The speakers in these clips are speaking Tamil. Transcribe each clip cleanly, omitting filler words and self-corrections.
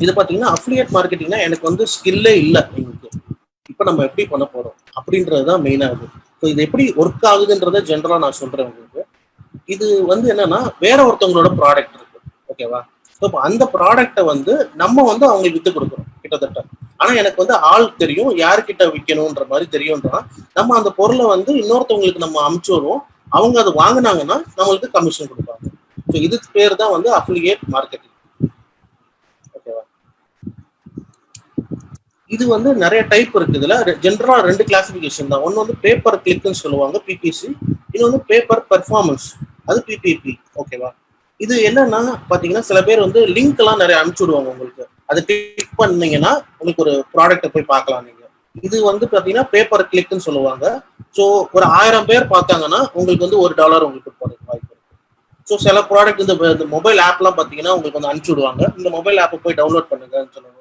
இது பாத்தீங்கன்னா அஃபிலியேட் மார்க்கெட்டிங்னா எனக்கு வந்து ஸ்கில்லே இல்லை எங்களுக்கு, இப்போ நம்ம எப்படி பண்ண போறோம் அப்படின்றதுதான் மெயினா இருக்கு. ஸோ இது எப்படி ஒர்க் ஆகுதுன்றத ஜென்ரலா நான் சொல்றேன் உங்களுக்கு. இது வந்து என்னன்னா வேற ஒருத்தவங்களோட ப்ராடக்ட் இருக்கு, ஓகேவா? ஸோ இப்போ அந்த ப்ராடக்டை வந்து நம்ம வந்து அவங்களுக்கு வித்து கொடுக்குறோம் கிட்டத்தட்ட. ஆனா எனக்கு வந்து ஆள் தெரியும், யாருக்கிட்ட விற்கணுன்ற மாதிரி தெரியும்ன்றா நம்ம அந்த பொருளை வந்து இன்னொருத்தவங்களுக்கு நம்ம அமுச்சு வருவோம். அவங்க அதை வாங்கினாங்கன்னா நம்மளுக்கு கமிஷன் கொடுப்பாங்க. ஸோ இதுக்கு பேர் தான் வந்து அஃபிலியேட் மார்க்கெட்டிங், ஓகேவா? இது வந்து நிறைய டைப் இருக்கு. இதுல ஜென்ரலா 2 கிளாசிபிகேஷன் தான். ஒன்னு வந்து பேப்பர் கிளிக்னு சொல்லுவாங்க, பிபிசி. இது வந்து பேப்பர் பெர்ஃபார்மன்ஸ், அது பிபிபி, ஓகேவா? இது என்னன்னா பாத்தீங்கன்னா சில பேர் வந்து லிங்க் எல்லாம் நிறைய அனுப்பிச்சு விடுவாங்க உங்களுக்கு. அதை கிளிக் பண்ணீங்கன்னா உங்களுக்கு ஒரு ப்ராடக்ட்டை போய் பார்க்கலாம் நீங்க. இது வந்து பாத்தீங்கன்னா பேப்பர் கிளிக்னு சொல்லுவாங்க. ஸோ ஒரு 1000 பேர் பார்த்தாங்கன்னா உங்களுக்கு வந்து $1 உங்களுக்கு போறதுக்கு வாய்ப்பு இருக்கு. ஸோ சில ப்ராடக்ட் இந்த மொபைல் ஆப்லாம் பாத்தீங்கன்னா உங்களுக்கு வந்து அனுப்பிச்சு விடுவாங்க, இந்த மொபைல் ஆப்பை போய் டவுன்லோட் பண்ணுங்கன்னு சொல்லுவாங்க.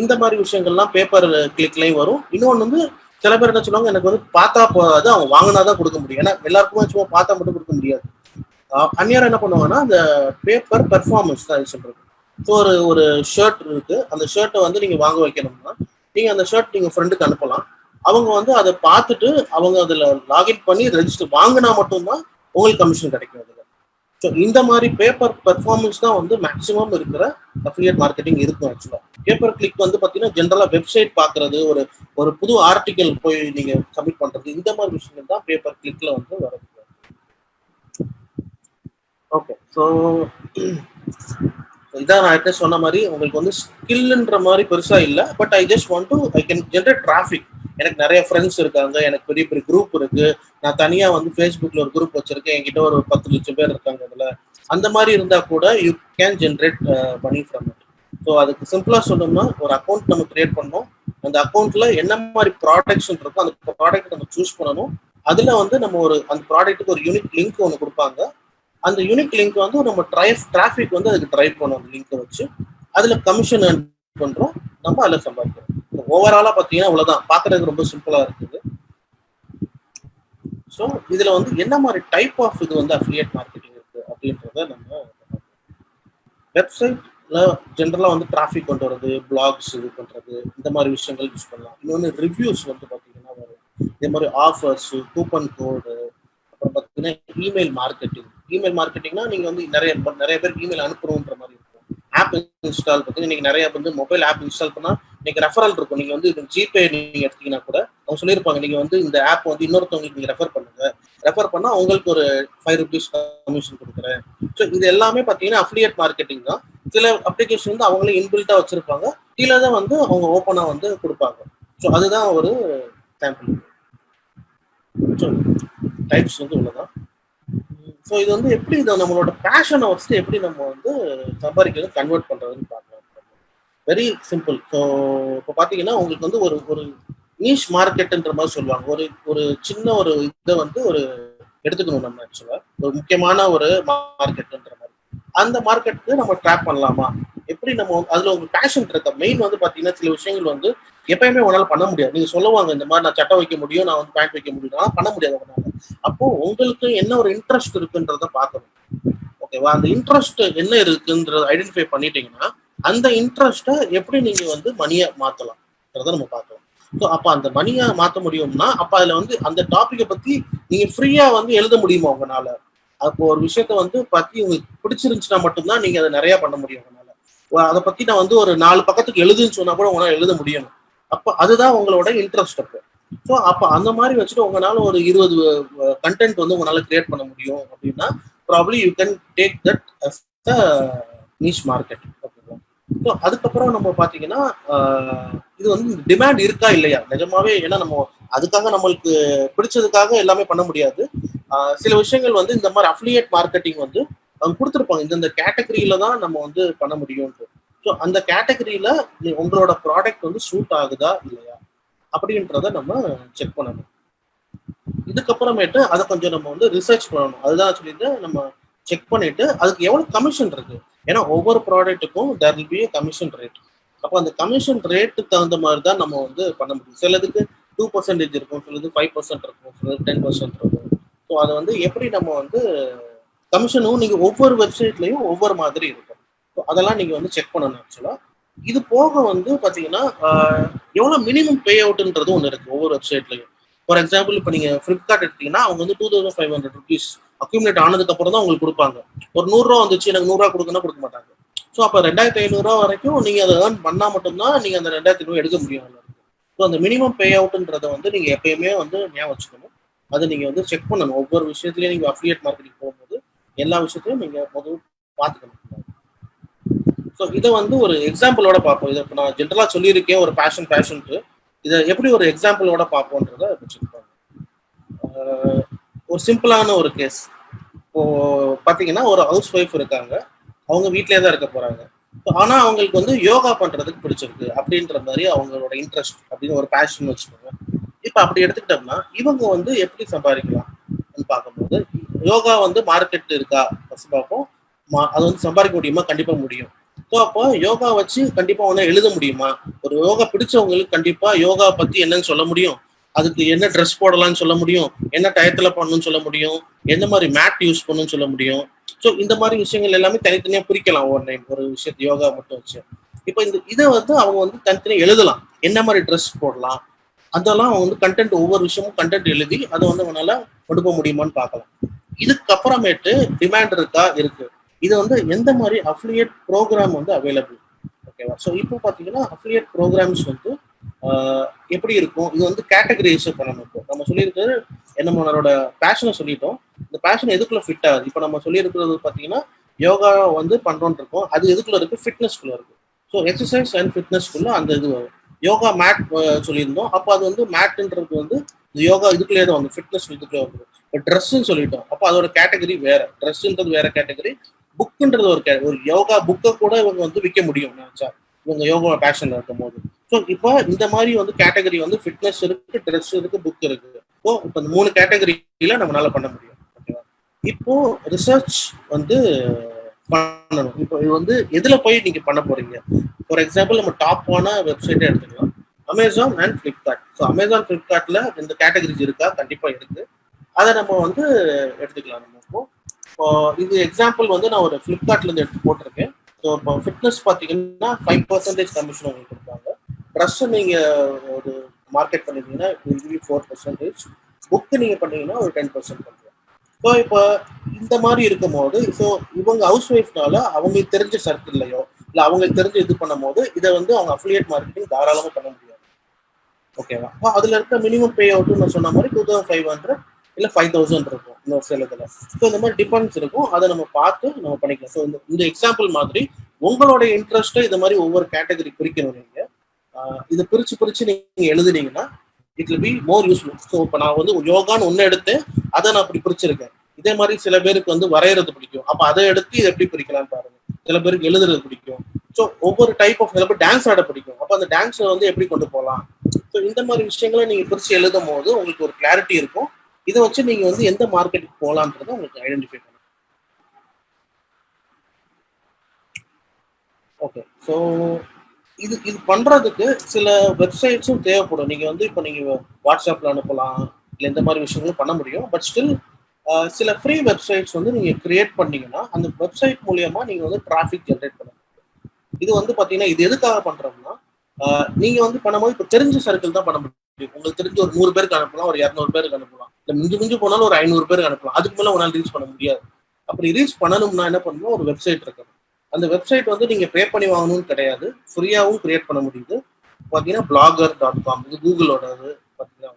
இந்த மாதிரி விஷயங்கள்லாம் பேப்பர் கிளிக்லையும் வரும். இன்னொன்று வந்து சில பேர் என்ன சொல்லுவாங்க, எனக்கு வந்து பார்த்தா போகாது, அவங்க வாங்கினாதான் கொடுக்க முடியும். ஏன்னா எல்லாருக்குமே சும்மா பார்த்தா மட்டும் கொடுக்க முடியாது. அந்நியாரம் என்ன பண்ணுவாங்கன்னா அந்த பேப்பர் பெர்ஃபார்மன்ஸ் தான் சொல்றது. ஸோ ஒரு ஷர்ட் இருக்கு, அந்த ஷர்ட்டை வந்து நீங்க வாங்க வைக்கணும்னா நீங்க அந்த ஷர்ட் நீங்க ஃப்ரெண்டுக்கு அனுப்பலாம். அவங்க வந்து அதை பார்த்துட்டு அவங்க அதுல லாகின் பண்ணி ரெஜிஸ்டர் வாங்கினா மட்டும்தான் உங்களுக்கு கமிஷன் கிடைக்கும். ஸோ இந்த மாதிரி பேப்பர் பெர்ஃபார்மன்ஸ் தான் வந்து மேக்ஸிமம் இருக்கிற அஃபிலியேட் மார்க்கெட்டிங் இருக்கும். ஆக்சுவலா பேப்பர் கிளிக் வந்து பார்த்தீங்கன்னா ஜென்ரலா வெப்சைட் பார்க்கறது, ஒரு புது ஆர்டிக்கல் போய் நீங்க சப்மிட் பண்றது, இந்த மாதிரி விஷயங்கள் தான் பேப்பர் கிளிக்ல வந்து வருது. ஓகே, ஸோ இதான் நான் ஏற்கனவே சொன்ன மாதிரி உங்களுக்கு வந்து ஸ்கில்ன்ற மாதிரி பெருசா இல்லை. But I just want to I can generate traffic. எனக்கு நிறைய ஃப்ரெண்ட்ஸ் இருக்காங்க, எனக்கு பெரிய பெரிய குரூப் இருக்கு. நான் தனியா வந்து ஃபேஸ்புக்ல ஒரு குரூப் வச்சிருக்கேன், என்கிட்ட ஒரு 10 லட்சம் பேர் இருக்காங்க அதுல. அந்த மாதிரி இருந்தா கூட you can generate money from it. So அதுக்கு சிம்பிளா சொல்லணும்னா ஒரு அக்கௌண்ட் நம்ம கிரியேட் பண்ணணும். அந்த அக்கௌண்ட்ல என்ன மாதிரி ப்ராடக்ட்ஸ் இருக்கோ அந்த ப்ராடக்ட் நம்ம சூஸ் பண்ணணும். அதுல வந்து நம்ம அந்த ப்ராடக்ட்டுக்கு ஒரு யூனிக் லிங்க் ஒன்று கொடுப்பாங்க. அந்த யூனிக் லிங்க் வந்து நம்ம டிராஃபிக் வந்து அதுக்கு ட்ரைவ் பண்ணணும். அந்த லிங்கை வச்சு அதுல கமிஷன் ஏர்ன் பண்றோம், நம்ம அதில் சம்பாதிக்கிறோம். ஓவராலா பாத்தீங்கன்னா அவ்வளவுதான், பாக்குறதுக்கு ரொம்ப சிம்பிளா இருக்குது. ஸோ இதுல வந்து என்ன மாதிரி டைப் ஆஃப் இது வந்து அஃபிலியேட் மார்க்கெட்டிங் இருக்கு அப்படின்றத நம்ம வெப்சைட்ல ஜென்ரலா வந்து டிராஃபிக் கொண்டு வரது, பிளாக்ஸ் இது பண்றது, இந்த மாதிரி விஷயங்கள் யூஸ் பண்ணலாம். இன்னொன்று ரிவ்யூஸ் வந்து பாத்தீங்கன்னா வரும். இதே மாதிரி ஆஃபர்ஸ், கூப்பன் கோடு, அப்புறம் பாத்தீங்கன்னா இமெயில் மார்க்கெட்டிங். இமெயில் மார்க்கெட்டிங்னா நீங்க வந்து நிறைய பேருக்கு இமெயில் அனுப்புறோன்ற மாதிரி இருக்கும். ஆப் இன்ஸ்டால் பார்த்தீங்கன்னா நீங்க நிறைய வந்து மொபைல் ஆப் இன்ஸ்டால் பண்ணா நீங்க ரெஃபரல் இருக்கும். நீங்க வந்து ஜிபே நீங்க எடுத்தீங்கன்னா கூட அவங்க சொல்லியிருப்பாங்க, நீங்க வந்து இந்த ஆப் வந்து இன்னொருத்தவங்களுக்கு நீங்க ரெஃபர் பண்ணுங்க, ரெஃபர் பண்ணா உங்களுக்கு ஒரு ₹5 கமிஷன் கொடுக்குறேன். ஸோ இது எல்லாமே பார்த்தீங்கன்னா அஃபிலியேட் மார்க்கெட்டிங் தான். சில அப்ளிகேஷன் வந்து அவங்களே இன்பில்ட்டா வச்சிருப்பாங்க, கீழே தான் வந்து அவங்க ஓப்பனா வந்து கொடுப்பாங்க. ஸோ அதுதான் ஒரு சாம்பிள். ஸோ டைப்ஸ் வந்து இவ்வளோதான். ஸோ இது வந்து எப்படி இதை நம்மளோட பேஷனை வச்சுட்டு எப்படி நம்ம வந்து சம்பாதிக்கிறது கன்வெர்ட் பண்றதுன்னு பார்க்கலாம். Very simple. ஸோ இப்போ பார்த்தீங்கன்னா உங்களுக்கு வந்து ஒரு நீஷ் மார்க்கெட்டுன்ற மாதிரி சொல்லுவாங்க. ஒரு சின்ன ஒரு இதை வந்து எடுத்துக்கணும் நம்ம. ஆக்சுவலா ஒரு முக்கியமான ஒரு மார்க்கெட்டுன்ற மாதிரி அந்த மார்க்கெட்டுக்கு நம்ம ட்ராப் பண்ணலாமா, எப்படி நம்ம அதுல உங்களுக்கு பேஷன் இருக்க. மெயின் வந்து பார்த்தீங்கன்னா சில விஷயங்கள் வந்து எப்பயுமே உங்களால பண்ண முடியாது. நீங்க சொல்லுவாங்க இந்த மாதிரி நான் சட்டை வைக்க முடியும், நான் வந்து பேண்ட் வைக்க முடியும், பண்ண முடியாது உங்களால. அப்போ உங்களுக்கு என்ன ஒரு இன்ட்ரெஸ்ட் இருக்குன்றத பார்க்கணும், ஓகேவா? அந்த இன்ட்ரெஸ்ட் என்ன இருக்குன்றத ஐடென்டிஃபை பண்ணிட்டீங்கன்னா அந்த இன்ட்ரெஸ்ட்டை எப்படி நீங்க வந்து மணியை மாத்தலாம்ன்றத நம்ம பார்க்கலாம். ஸோ அப்போ அந்த மணியை மாற்ற முடியும்னா அப்போ அதுல வந்து அந்த டாபிக்கை பத்தி நீங்க ஃப்ரீயா வந்து எழுத முடியுமா உங்களால? அப்போ ஒரு விஷயத்த வந்து பத்தி உங்களுக்கு பிடிச்சிருந்துச்சுன்னா மட்டும்தான் நீங்க அதை நிறைய பண்ண முடியும் உங்களால. அதை பத்தி நான் வந்து ஒரு 4 பக்கத்துக்கு எழுதுன்னு சொன்னா கூட உங்களால எழுத முடியும். அப்போ அதுதான் உங்களோட இன்ட்ரெஸ்ட். அப்போ ஸோ அப்போ அந்த மாதிரி வச்சுட்டு உங்களால ஒரு 20 கண்டென்ட் வந்து உங்களால கிரியேட் பண்ண முடியும் அப்படின்னா probably you can take that as the niche market. ஓகேங்களா? ஸோ அதுக்கப்புறம் நம்ம பார்த்தீங்கன்னா இது வந்து டிமாண்ட் இருக்கா இல்லையா நிஜமாவே. ஏன்னா நம்ம அதுக்காக நம்மளுக்கு பிடிச்சதுக்காக எல்லாமே பண்ண முடியாது. சில விஷயங்கள் வந்து இந்த மாதிரி அஃபிலியேட் மார்க்கெட்டிங் வந்து அவங்க கொடுத்துருப்பாங்க, இந்த கேட்டகரியில தான் நம்ம வந்து பண்ண முடியும்ட்டு. ஸோ அந்த கேட்டகரியில உங்களோட ப்ராடக்ட் வந்து சூட் ஆகுதா இல்லையா அப்படின்றத நம்ம செக் பண்ணணும். இதுக்கப்புறமேட்டு அதை கொஞ்சம் நம்ம வந்து ரிசர்ச் பண்ணணும். அதுதான் சொல்லிட்டு நம்ம செக் பண்ணிட்டு அதுக்கு எவ்வளவு கமிஷன் இருக்கு. ஏன்னா ஒவ்வொரு ப்ராடக்ட்டுக்கும் there will be a commission rate. அப்போ அந்த கமிஷன் ரேட்டுக்கு தகுந்த மாதிரி தான் நம்ம வந்து பண்ண முடியும். சிலதுக்கு 2% இருக்கும், சிலது 5% இருக்கும், சிலது 10% இருக்கும். ஸோ அதை வந்து எப்படி நம்ம வந்து கமிஷனும் நீங்க ஒவ்வொரு வெப்சைட்லயும் ஒவ்வொரு மாதிரி இருக்கும். அதெல்லாம் நீங்க வந்து செக் பண்ணணும் ஆக்சுவலா. இது போக வந்து பாத்தீங்கன்னா எவ்வளவு மினிமம் பே அவுட்ன்றது ஒன்று இருக்கு ஒவ்வொரு வெப்சைட்லயும். ஃபார் எக்ஸாம்பிள் இப்போ நீங்க ஃபிளிப்கார்ட் எடுத்தீங்கன்னா அவங்க வந்து ₹2500 அக்யூமுலேட் ஆனதுக்கு அப்புறம் தான் உங்களுக்கு கொடுப்பாங்க. ஒரு ₹100 வந்துச்சு எனக்கு ₹100 கொடுக்கணும் கொடுக்க மாட்டாங்க. ஸோ அப்போ ₹2500 வரைக்கும் நீங்க அதை ஏர்ன் பண்ணா மட்டும்தான் நீங்க அந்த 2500 எடுக்க முடியும். ஸோ அந்த மினிமம் பே அவுட்ன்றதை வந்து நீங்க எப்பயுமே வந்து ஞாபகம் வச்சுக்கணும். அதை நீங்க வந்து செக் பண்ணணும். ஒவ்வொரு விஷயத்துலயும் நீங்க அஃபிலியேட் மார்க்கெட்டிங் போகும்போது எல்லா விஷயத்தையும் நீங்க முதல் பார்த்துக்கணும். ஸோ இதை வந்து ஒரு எக்ஸாம்பிளோட பார்ப்போம். இதை இப்போ நான் ஜென்ரலா சொல்லியிருக்கேன் ஒரு பேஷன்ட்டு. இதை எப்படி ஒரு எக்ஸாம்பிளோட பார்ப்போன்றதை வச்சுருப்பாங்க. ஒரு சிம்பிளான ஒரு கேஸ். இப்போ பார்த்தீங்கன்னா ஒரு ஹவுஸ் ஒய்ஃப் இருக்காங்க. அவங்க வீட்டிலே தான் இருக்க போறாங்க. ஆனா அவங்களுக்கு வந்து யோகா பண்றதுக்கு பிடிச்சிருக்கு அப்படின்ற மாதிரி அவங்களோட இன்ட்ரெஸ்ட் அப்படின்னு ஒரு பேஷன் வச்சுக்கோங்க. இப்ப அப்படி எடுத்துக்கிட்டோம்னா இவங்க வந்து எப்படி சம்பாதிக்கலாம் பார்க்கும்போது யோகா வந்து மார்க்கெட் இருக்கா ஃபர்ஸ்ட் பார்ப்போம். அது வந்து சம்பாதிக்க முடியுமா? கண்டிப்பா முடியும். ஸோ அப்போ யோகா வச்சு கண்டிப்பா ஒன்று எழுத முடியுமா? ஒரு யோகா பிடிச்சவங்களுக்கு கண்டிப்பா யோகா பத்தி என்னன்னு சொல்ல முடியும். அதுக்கு என்ன ட்ரெஸ் போடலாம்னு சொல்ல முடியும். என்ன டயத்துல பண்ணணும்னு சொல்ல முடியும். எந்த மாதிரி மேட் யூஸ் பண்ணணும்னு சொல்ல முடியும். ஸோ இந்த மாதிரி விஷயங்கள் எல்லாமே தனித்தனியா பிரிக்கலாம். ஒரு விஷயத்த யோகா மட்டும் வச்சு இப்போ இதை வந்து அவங்க வந்து தனித்தனியா எழுதலாம். என்ன மாதிரி ட்ரெஸ் போடலாம் அதெல்லாம் அவங்க வந்து கண்டென்ட் ஒவ்வொரு விஷயமும் கண்டென்ட் எழுதி அதை வந்து அவனால கொடுக்க முடியுமான்னு பார்க்கலாம். இதுக்கப்புறமேட்டு டிமாண்ட் இருக்கா? இருக்கு. இது வந்து எந்த மாதிரி அஃபிலியேட் ப்ரோக்ராம் வந்து அவைலபிள். ஓகேவா? ஸோ இப்போ பார்த்தீங்கன்னா அஃபிலியேட் ப்ரோக்ராம்ஸ் வந்து எப்படி இருக்கும்? இது வந்து கேட்டகரைஸ் பண்ணணும். இப்போ நம்ம சொல்லியிருக்கிறது நம்மளோட பேஷனை சொல்லிட்டோம். இந்த பேஷன் எதுக்குள்ள ஃபிட் ஆகுது? இப்போ நம்ம சொல்லியிருக்கிறது பார்த்தீங்கன்னா யோகா வந்து பண்றோம்னு இருக்கோம். அது எதுக்குள்ள இருக்கு? ஃபிட்னஸ்குள்ள இருக்கு. ஸோ எக்ஸசைஸ் அண்ட் ஃபிட்னஸ்குள்ள அந்த இது வரும். யோகா மேட் சொல்லியிருந்தோம். அப்போ அது வந்து மேட்ன்றது வந்து யோகா இதுக்குள்ளேயே தான் வந்து ஃபிட்னஸ் இதுக்குள்ளே வந்துடும். இப்போ ட்ரெஸ்ன்னு சொல்லிட்டோம். அப்போ அதோட கேட்டகரி வேற. ட்ரெஸ்ன்றது வேற கேட்டகரி. புக்குன்றது ஒரு யோகா புக்கை கூட இவங்க வந்து விற்க முடியும் நினைச்சா இவங்க யோகா பேஷன்ல இருக்கும் போது. ஸோ இப்போ இந்த மாதிரி வந்து கேட்டகரி வந்து ஃபிட்னஸ் இருக்கு, ட்ரெஸ் இருக்கு, புக் இருக்கு. ஸோ இப்போ இந்த 3 கேட்டகரியில நம்மளால பண்ண முடியும். ஓகேவா? இப்போ ரிசர்ச் வந்து பண்ணணும். இப்போ இது வந்து எதுல போய் நீங்க பண்ண போறீங்க? ஃபார் எக்ஸாம்பிள் நம்ம டாப்பான வெப்சைட்டே எடுத்துக்கலாம். Amazon and Flipkart. So Amazon ஃபிளிப்கார்ட்ல இந்த கேட்டகரிஸ் இருக்கா? கண்டிப்பா இருக்கு. அதை நம்ம வந்து எடுத்துக்கலாம். நம்ம இப்போ இது எக்ஸாம்பிள் வந்து நான் ஒரு ஃபிளிப்கார்ட்ல இருந்து எடுத்து போட்டிருக்கேன். ஸோ இப்போ ஃபிட்னஸ் பார்த்தீங்கன்னா 5% கமிஷன் உங்களுக்கு கொடுப்பாங்க. ட்ரெஸ் நீங்க ஒரு மார்க்கெட் பண்ணிருந்தீங்கன்னா 4%. புக்கு நீங்க பண்ணீங்கன்னா ஒரு 10% பண்ணுவோம். ஸோ இப்போ இந்த மாதிரி இருக்கும் போது ஸோ இவங்க ஹவுஸ் ஒய்ஃப்னால அவங்களுக்கு தெரிஞ்ச சர்க்கிள்லையோ இல்லை அவங்களுக்கு தெரிஞ்ச இது பண்ணும் போது இதை வந்து அவங்க அஃபிலியேட் மார்க்கெட்டிங் தாராளமாக பண்ண முடியாது. ஓகேவா? அதுல இருக்க மினிமம் பே அவுட் நான் சொன்ன மாதிரி 2500 இல்லை 5000 இருக்கும் இன்னொரு சில இதில். ஸோ இந்த மாதிரி டிஃபரன்ஸ் இருக்கும். அதை நம்ம பார்த்து நம்ம பண்ணிக்கலாம். ஸோ இந்த எக்ஸாம்பிள் மாதிரி உங்களோட இன்ட்ரெஸ்ட்டை இந்த மாதிரி ஒவ்வொரு கேட்டகரி பிரிக்கணும். நீங்க இதை பிரிச்சு நீங்க எழுதுனீங்கன்னா it will be more useful. So இப்போ நான் வந்து யோகான்னு ஒன்று எடுத்து அதை நான் அப்படி பிரிச்சிருக்கேன். இதே மாதிரி சில பேருக்கு வந்து வரைகிறது பிடிக்கும். அப்போ அதை எடுத்து இதை எப்படி பிரிக்கலாம்னு பாருங்க. சில பேருக்கு எழுதுறது பிடிக்கும். ஸோ ஒவ்வொரு டைப் ஆஃப் சில பேர் டான்ஸ் ஆட பிடிக்கும். அப்போ அந்த டான்ஸை வந்து எப்படி கொண்டு போகலாம். ஸோ இந்த மாதிரி விஷயங்களை நீங்க பிரிச்சு எழுதும் போது உங்களுக்கு ஒரு கிளாரிட்டி இருக்கும். இதை வச்சு நீங்க வந்து எந்த மார்க்கெட்டுக்கு போகலான்றதை உங்களுக்கு ஐடென்டிஃபை பண்ணணும். ஓகே. ஸோ இது பண்றதுக்கு சில வெப்சைட்ஸும் தேவைப்படும். நீங்க வந்து இப்போ நீங்க வாட்ஸ்அப்ல அனுப்பலாம், இல்லை இந்த மாதிரி விஷயங்களும் பண்ண முடியும். பட் ஸ்டில் சில ஃப்ரீ வெப்சைட்ஸ் வந்து நீங்க கிரியேட் பண்ணீங்கன்னா அந்த வெப்சைட் மூலியமா நீங்க வந்து டிராஃபிக் ஜென்ரேட் பண்ண முடியும். இது வந்து பாத்தீங்கன்னா இது எதுக்காக பண்றோம்னா நீங்க வந்து பண்ணும்போது இப்போ தெரிஞ்ச சர்க்கிள் தான் பண்ண முடியும். உங்களுக்கு தெரிஞ்ச ஒரு 100 பேருக்கு அனுப்பலாம், ஒரு 200 பேருக்கு அனுப்பலாம், இல்லை மிஞ்சி போனாலும் ஒரு 500 பேருக்கு அனுப்பலாம். அதுக்கு மேலே உங்களால் ரீச் பண்ண முடியாது. அப்படி ரீச் பண்ணணும்னா என்ன பண்ணணும்? ஒரு வெப்சைட் இருக்கணும். அந்த வெப்சைட் வந்து நீங்க பே பண்ணி வாங்கணும்னு கிடையாது, ஃப்ரீயாகவும் கிரியேட் பண்ண முடியுது. பார்த்தீங்கன்னா blogger.com இது கூகுளோட பார்த்தீங்கன்னா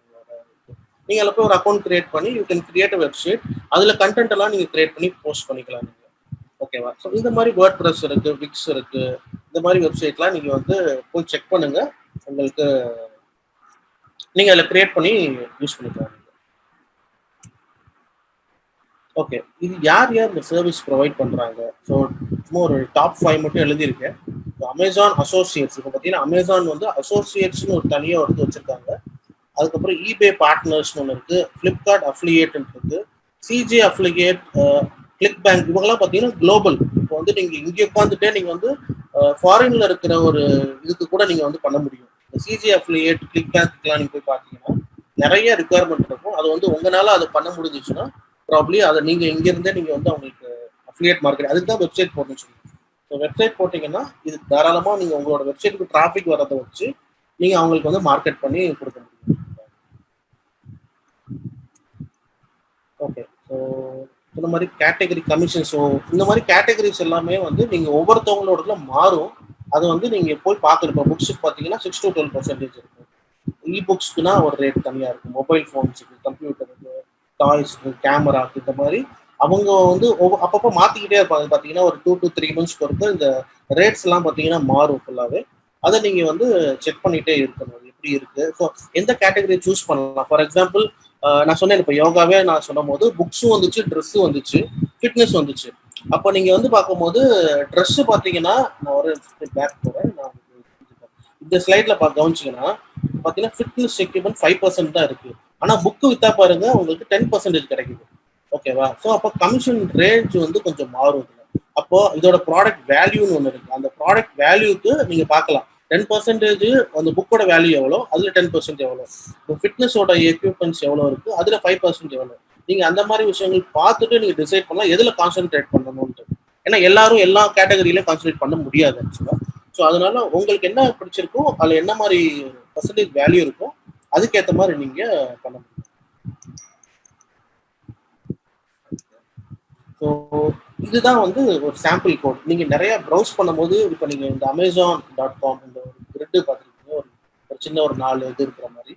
நீங்க அதில் போய் ஒரு அக்கௌண்ட் கிரியேட் பண்ணி you can create a website. அதுல கண்டென்ட் எல்லாம் நீங்க கிரியேட் பண்ணி போஸ்ட் பண்ணிக்கலாம் நீங்க. ஓகேவா? ஸோ இந்த மாதிரி வேர்ட் ப்ரெஸ் இருக்கு, விக்ஸ் இருக்கு. இந்த மாதிரி வெப்சைட்லாம் நீங்க வந்து போய் செக் பண்ணுங்க. உங்களுக்கு நீங்க அதில் கிரியேட் பண்ணி யூஸ் பண்ணிக்கலாம். ஓகே. இது யார் இந்த சர்வீஸ் ப்ரொவைட் பண்றாங்க? ஸோ சும்மா ஒரு டாப் 5 மட்டும் எழுதியிருக்கேன். Amazon Associates. இப்போ பார்த்தீங்கன்னா அமேசான் வந்து அசோசியேட்ஸ்னு ஒரு தனியாக ஒருத்தர் வச்சிருக்காங்க. அதுக்கப்புறம் eBay பார்ட்னர்ஸ்னு ஒன்று இருக்கு, ஃப்ளிப்கார்ட் அஃபிலியேட் இருக்கு, சிஜே அஃபிலியேட், கிளிக் பேங்க். இவங்கெல்லாம் பார்த்தீங்கன்னா குளோபல். இப்போ வந்து நீங்க இங்கே உட்காந்துட்டே நீங்க வந்து ஃபாரின்ல இருக்கிற ஒரு இதுக்கு கூட நீங்க வந்து பண்ண முடியும். சிஜே அஃபிலியேட், கிளிக் பேங்க்லாம் நீங்க போய் பார்த்தீங்கன்னா நிறைய ரிக்குவயர்மெண்ட் இருக்கும். அது வந்து உங்களால அதை பண்ண முடிஞ்சிச்சுன்னா ப்ராப்ளி அதை நீங்க இங்க இருந்தே நீங்க வந்து அவங்களுக்கு அஃபிலியேட் மார்க்கெட் அதுக்கு தான் வெப்சைட் போடணும்னு சொல்லுங்க. ஸோ வெப்சைட் போட்டிங்கன்னா இது தாராளமாக நீங்கள் உங்களோட வெப்சைட்டுக்கு டிராஃபிக் வரதை வச்சு நீங்கள் அவங்களுக்கு வந்து மார்க்கெட் பண்ணி கொடுக்க முடியும். ஓகே, ஸோ இந்த மாதிரி கேட்டகரி கமிஷன், ஸோ இந்த மாதிரி கேட்டகரிஸ் எல்லாமே வந்து நீங்கள் ஒவ்வொருத்தவங்களோடதுல மாறும். அது வந்து நீங்கள் போய் பார்க்கணும். இப்போ புக்ஸுக்கு பார்த்தீங்கன்னா 6 to 12% இருக்கும். இ-புக்ஸ்க்குனா ஒரு ரேட் தனியாக இருக்கும். மொபைல் ஃபோன்ஸுக்கு, கம்ப்யூட்டருக்கு, டாய்ஸுக்கு, கேமராக்கு, இந்த மாதிரி அவங்க வந்து அப்பப்போ மாற்றிக்கிட்டே இருப்பாங்க. பார்த்தீங்கன்னா ஒரு 2 to 3 months பொறுத்து இந்த ரேட்ஸ் எல்லாம் பார்த்தீங்கன்னா மாறும் ஃபுல்லாகவே. அதை நீங்கள் வந்து செக் பண்ணிகிட்டே இருக்கணும் எப்படி இருக்குது. ஸோ எந்த கேட்டகரி சூஸ் பண்ணலாம். ஃபார் எக்ஸாம்பிள் நான் சொன்னேன், இப்போ யோகாவே நான் சொன்னும் போது புக்ஸும் வந்துச்சு, ட்ரெஸ்ஸும் வந்துச்சு, ஃபிட்னஸ் வந்துச்சு. அப்போ நீங்கள் வந்து பார்க்கும்போது ட்ரெஸ்ஸு பார்த்தீங்கன்னா, நான் ஒரு பேக் போகிறேன், நான் இந்த ஸ்லைடில் கவனிச்சிங்கன்னா பார்த்தீங்கன்னா ஃபிட்னஸ் எக்யூப்மெண்ட் 5% தான் இருக்குது. ஆனால் புக்கு விற்றா பாருங்க உங்களுக்கு 10% கிடைக்குது. ஓகேவா? ஸோ அப்போ கமிஷன் ரேஞ்ச் வந்து கொஞ்சம் மாறும். அப்போ இதோட ப்ராடக்ட் வேல்யூன்னு ஒன்று இருக்குது. அந்த ப்ராடக்ட் வேல்யூக்கு நீங்கள் பார்க்கலாம் 10% அந்த புக்கோட வேல்யூ எவ்வளோ, அதில் 10% எவ்வளோ, இப்போ ஃபிட்னஸோட எக்யூப்மெண்ட்ஸ் எவ்வளோ இருக்குது, அதில் 5% எவ்வளோ. நீங்கள் அந்த மாதிரி விஷயங்கள் பார்த்துட்டு நீங்கள் டிசைட் பண்ணலாம் எதில் கான்சென்ட்ரேட் பண்ணணும்ட்டு. ஏன்னா எல்லாரும் எல்லா கேட்டகரியிலையும் கான்சென்ட்ரேட் பண்ண முடியாது ஆக்சுவலாக. ஸோ அதனால உங்களுக்கு என்ன பிடிச்சிருக்கோ அதில் என்ன மாதிரி பர்சன்டேஜ் வேல்யூ இருக்கும் அதுக்கேற்ற மாதிரி நீங்கள் பண்ண முடியும். ஸோ இதுதான் வந்து ஒரு சாம்பிள் கோட். நீங்கள் நிறைய ப்ரௌஸ் பண்ணும்போது இப்போ நீங்கள் இந்த Amazon.com இந்த ஒரு கிரிட்டு பார்த்துருக்கீங்க, ஒரு சின்ன ஒரு 4 இது இருக்கிற மாதிரி.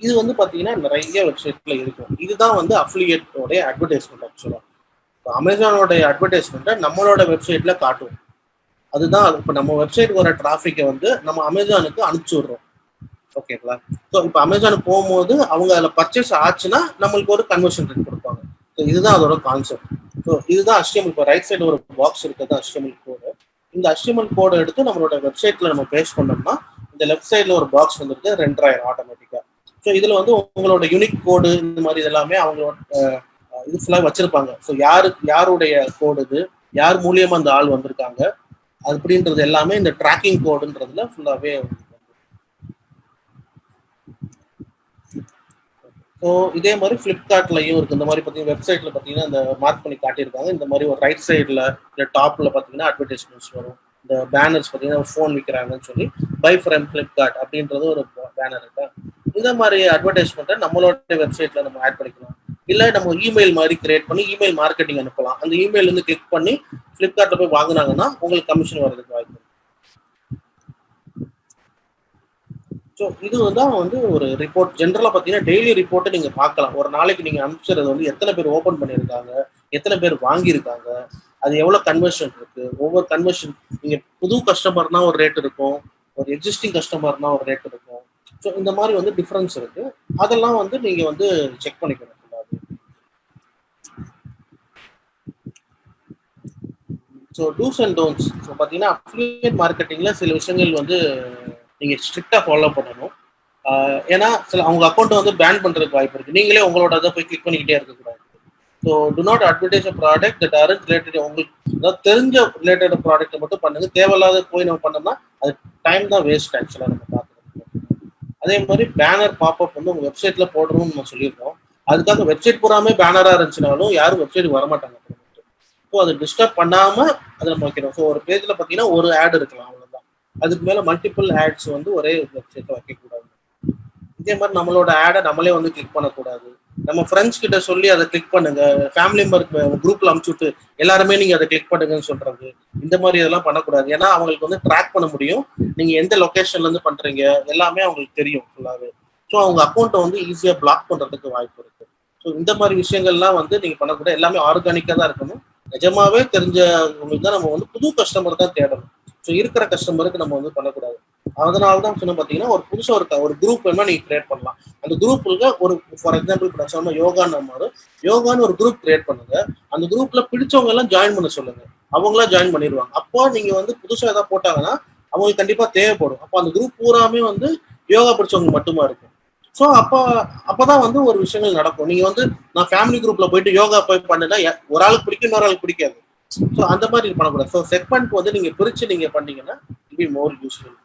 இது வந்து பார்த்தீங்கன்னா நிறைய வெப்சைட்ல இருக்கும். இதுதான் வந்து அஃபிலியேட்டோடைய அட்வர்டைஸ்மெண்ட். ஆக்சுவலாக இப்போ அமேசானோடைய அட்வர்டைஸ்மெண்ட்டை நம்மளோட வெப்சைட்ல காட்டும். அதுதான் இப்போ நம்ம வெப்சைட் வர டிராஃபிக்கை வந்து நம்ம அமேசானுக்கு அனுப்பிச்சி விடுறோம். ஓகேங்களா? ஸோ இப்போ அமேசானுக்கு போகும்போது அவங்க அதில் பர்ச்சேஸ் ஆச்சுன்னா நம்மளுக்கு ஒரு கன்வர்ஷன் ரேட் கொடுப்பாங்க. ஸோ இதுதான் அதோட கான்செப்ட். ஸோ இதுதான் HTML. இப்போ ரைட் சைடு ஒரு பாக்ஸ் இருக்கிறது HTML கோடு. இந்த HTML கோடை எடுத்து நம்மளோட வெப்சைட்ல நம்ம பேஸ்ட் பண்ணோம்னா இந்த லெஃப்ட் சைட்ல ஒரு பாக்ஸ் வந்துருக்கு, ரெண்டர் ஆயிரும் ஆட்டோமேட்டிக்கா. ஸோ இதுல வந்து உங்களோட யூனிக் கோடு இந்த மாதிரி இதெல்லாமே அவங்களோட இது ஃபுல்லாக வச்சிருப்பாங்க. ஸோ யாருடைய கோடு இது, யார் மூலியமா அந்த ஆள் வந்திருக்காங்க அப்படின்றது எல்லாமே இந்த ட்ராக்கிங் கோடுன்றதுல ஃபுல்லாவே. ஸோ இதே மாதிரி ஃப்ளிப்கார்ட்லையும் இருக்குது. இந்த மாதிரி பார்த்தீங்கன்னா வெப்சைட்டில் பார்த்தீங்கன்னா இந்த மார்க் பண்ணி காட்டியிருக்காங்க. இந்த மாதிரி ஒரு ரைட் சைடில் இல்லை டாப்பில் பார்த்தீங்கன்னா அட்வர்டைஸ்மெண்ட்ஸ் வரும். இந்த பேனர்ஸ் பார்த்தீங்கன்னா ஃபோன் விற்கிறாங்கன்னு சொல்லி பை ஃப்ரம் ஃப்ளிப்கார்ட் அப்படின்றது ஒரு பேனர் இருக்கா. இந்த மாதிரி அட்வர்டைஸ்மெண்ட்டை நம்மளோட வெப்சைட்டில் நம்ம ஆட் பண்ணிக்கலாம். இல்லை நம்ம இமெயில் மாதிரி கிரியேட் பண்ணி இமெயில் மார்க்கெட்டிங் அனுப்பலாம். அந்த இமெயில் வந்து கிளிக் பண்ணி ஃப்ளிப்கார்ட்டில் போய் வாங்கினாங்கன்னா உங்களுக்கு கமிஷன் வர்றதுக்கு வாய்ப்பு. ஸோ இது வந்து ஒரு ரிப்போர்ட் ஜென்ரலாக பார்த்தீங்கன்னா டெய்லி ரிப்போர்ட்டை நீங்கள் பார்க்கலாம். ஒரு நாளைக்கு நீங்கள் அனுப்பிச்சது வந்து எத்தனை பேர் ஓப்பன் பண்ணியிருக்காங்க, எத்தனை பேர் வாங்கியிருக்காங்க, அது எவ்வளோ கன்வர்ஷன் இருக்குது. ஒவ்வொரு கன்வர்ஷன் நீங்கள் புது கஸ்டமர்னா ஒரு ரேட் இருக்கும், ஒரு எக்ஸிஸ்டிங் கஸ்டமர்னா ஒரு ரேட் இருக்கும். ஸோ இந்த மாதிரி வந்து டிஃப்ரென்ஸ் இருக்குது. அதெல்லாம் வந்து நீங்கள் வந்து செக் பண்ணிக்கணும். So dos and don'ts. So பார்த்தீங்கன்னா அஃபிலியேட் மார்க்கெட்டிங்கில் சில விஷயங்கள் வந்து நீங்கள் ஸ்ட்ரிக்டாக ஃபாலோ பண்ணணும். ஏன்னா சில அவங்க அக்கௌண்ட்டை வந்து பேன் பண்ணுறதுக்கு வாய்ப்பு இருக்குது. நீங்களே உங்களோட அதை போய் கிளிக் பண்ணிக்கிட்டே இருக்கக்கூடாது. So to not advertise a product that R related. உங்களுக்கு அதாவது தெரிஞ்ச ரிலேட்டட் ப்ராடக்ட்டை மட்டும் பண்ணுங்க. தேவையில்லாத போய் நம்ம பண்ணோம்னா அது டைம் தான் வேஸ்ட் ஆக்சுவலாக நம்ம பார்க்குறது. அதே மாதிரி பேனர் பாப்அப் வந்து உங்கள் வெப்சைட்டில் போடுறோம்னு நம்ம சொல்லியிருக்கோம். அதுக்காக வெப்சைட் பூராமே பேனராக இருந்துச்சுனாலும் யாரும் வெப்சைட் வரமாட்டாங்க. ஸோ அதை டிஸ்டர்ப் பண்ணாமல் அதை நம்ம வைக்கணும். ஸோ ஒரு பேஜில் பார்த்தீங்கன்னா ஒரு ஆட் இருக்கலாம், அவ்வளோதான். அதுக்கு மேலே மல்டிபிள் ஆட்ஸ் வந்து ஒரே வெப்சைட்டில் வைக்கக்கூடாது. இதே மாதிரி நம்மளோட ஆடை நம்மளே வந்து கிளிக் பண்ணக்கூடாது. நம்ம ஃப்ரெண்ட்ஸ் கிட்ட சொல்லி அதை கிளிக் பண்ணுங்க, ஃபேமிலி மெம்பர் குரூப்ல அனுப்பிச்சு விட்டு எல்லாருமே நீங்க அதை கிளிக் பண்ணுங்கன்னு சொல்றது, இந்த மாதிரி இதெல்லாம் பண்ணக்கூடாது. ஏன்னா அவங்களுக்கு வந்து ட்ராக் பண்ண முடியும் நீங்க எந்த லொகேஷன்ல இருந்து பண்றீங்க, எல்லாமே அவங்களுக்கு தெரியும் ஃபுல்லாவே. ஸோ அவங்க அக்கௌண்ட்டை வந்து ஈஸியா பிளாக் பண்றதுக்கு வாய்ப்பு இருக்கு. ஸோ இந்த மாதிரி விஷயங்கள்லாம் வந்து நீங்க பண்ணக்கூடாது. எல்லாமே ஆர்கானிக்கா தான் இருக்கணும். நிஜமாவே தெரிஞ்சவங்களுக்கு தான் நம்ம வந்து புது கஸ்டமர் தான் தேடணும். ஸோ இருக்கிற கஸ்டமருக்கு நம்ம வந்து பண்ணக்கூடாது. அதனால தான் சொன்ன பார்த்தீங்கன்னா ஒரு புதுசாக ஒரு குரூப் வேணா நீங்க கிரியேட் பண்ணலாம். அந்த குரூப்புக்கு ஒரு ஃபார் எக்ஸாம்பிள் இப்போ நான் சொன்ன யோகான்னு ஒரு குரூப் கிரியேட் பண்ணுங்க. அந்த குரூப்ல பிடிச்சவங்க எல்லாம் ஜாயின் பண்ண சொல்லுங்க. அவங்களாம் ஜாயின் பண்ணிடுவாங்க. அப்போ நீங்க வந்து புதுசாக ஏதாவது போட்டாங்கன்னா அவங்களுக்கு கண்டிப்பா தேவைப்படும். அப்போ அந்த குரூப் பூராமே வந்து யோகா பிடிச்சவங்க மட்டுமா இருக்கும். ஸோ அப்பதான் வந்து ஒரு விஷயங்கள் நடக்கும். நீங்க வந்து நான் ஃபேமிலி குரூப்ல போயிட்டு யோகா போய் பண்ணுனா ஒரு ஆளுக்கு பிடிக்கும், இன்னொரு ஆளுக்கு பிடிக்காது. ஸோ அந்த மாதிரி பண்ணக்கூடாது. ஸோ செக்மெண்ட் வந்து நீங்க பிரிச்சு நீங்க பண்ணீங்கன்னா இட் பி மோர் யூஸ்ஃபுல்.